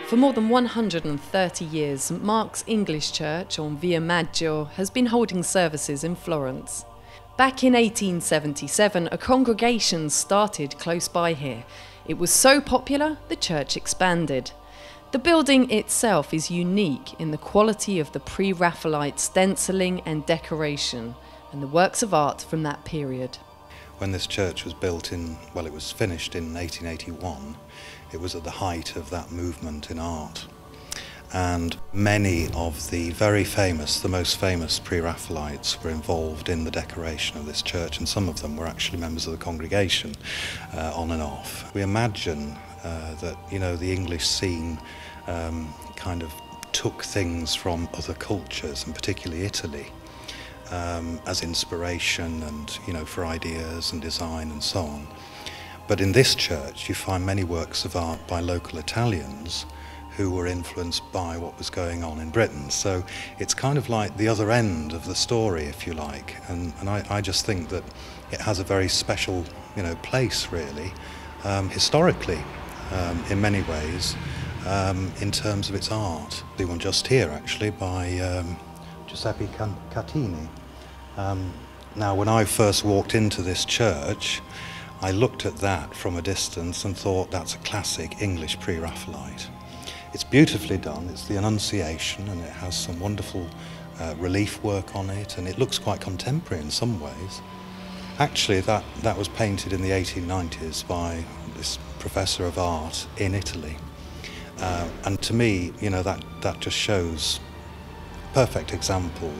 For more than 130 years, St Mark's English Church on Via Maggio has been holding services in Florence. Back in 1877, a congregation started close by here. It was so popular, the church expanded. The building itself is unique in the quality of the pre-Raphaelite stenciling and decoration, and the works of art from that period. When this church was built it was finished in 1881, it was at the height of that movement in art. And many of the the most famous pre-Raphaelites were involved in the decoration of this church, and some of them were actually members of the congregation on and off. We imagine that, the English scene kind of took things from other cultures, and particularly Italy, as inspiration and, for ideas and design and so on. But in this church you find many works of art by local Italians who were influenced by what was going on in Britain. So it's kind of like the other end of the story, if you like, and I just think that it has a very special, place really, historically, in many ways, in terms of its art. The one just here actually by Giuseppe Catini. Now, when I first walked into this church, I looked at that from a distance and thought that's a classic English pre-Raphaelite. It's beautifully done, it's the Annunciation, and it has some wonderful relief work on it, and it looks quite contemporary in some ways. Actually, that was painted in the 1890s by this professor of art in Italy. And to me, that just shows perfect example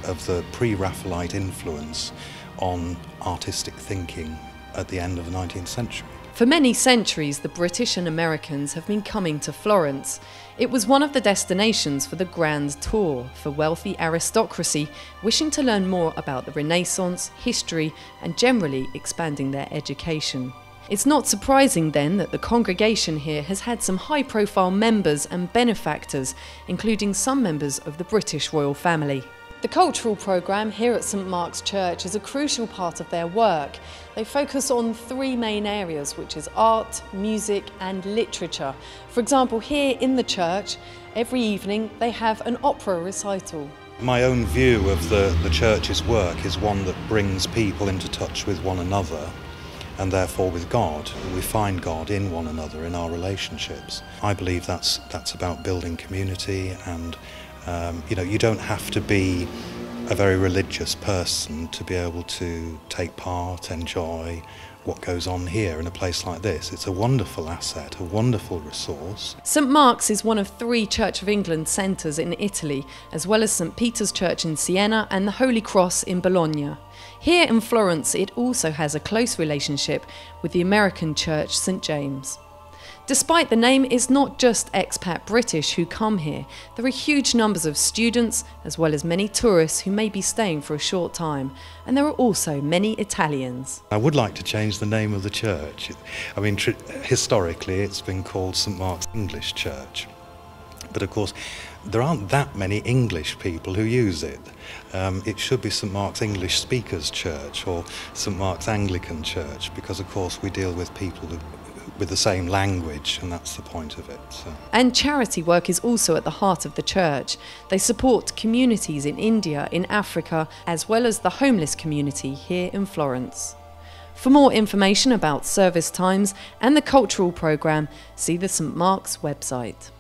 of the pre-Raphaelite influence on artistic thinking at the end of the 19th century. For many centuries, the British and Americans have been coming to Florence. It was one of the destinations for the Grand Tour for wealthy aristocracy wishing to learn more about the Renaissance, history, and generally expanding their education. It's not surprising then that the congregation here has had some high-profile members and benefactors, including some members of the British royal family. The cultural programme here at St Mark's Church is a crucial part of their work. They focus on three main areas, which is art, music and literature. For example, here in the church, every evening they have an opera recital. My own view of the church's work is one that brings people into touch with one another, and therefore with God. We find God in one another, in our relationships. I believe that's about building community, and you don't have to be a very religious person to be able to take part, enjoy what goes on here in a place like this. It's a wonderful asset, a wonderful resource. St Mark's is one of 3 Church of England centres in Italy, as well as St Peter's Church in Siena and the Holy Cross in Bologna. Here in Florence, it also has a close relationship with the American Church St James. Despite the name, it's not just expat British who come here. There are huge numbers of students, as well as many tourists who may be staying for a short time. And there are also many Italians. I would like to change the name of the church. I mean, historically it's been called St Mark's English Church. But of course, there aren't that many English people who use it. It should be St Mark's English Speakers Church or St Mark's Anglican Church, because of course we deal with people with the same language, and that's the point of it. So. And charity work is also at the heart of the church. They support communities in India, in Africa, as well as the homeless community here in Florence. For more information about service times and the cultural programme, see the St Mark's website.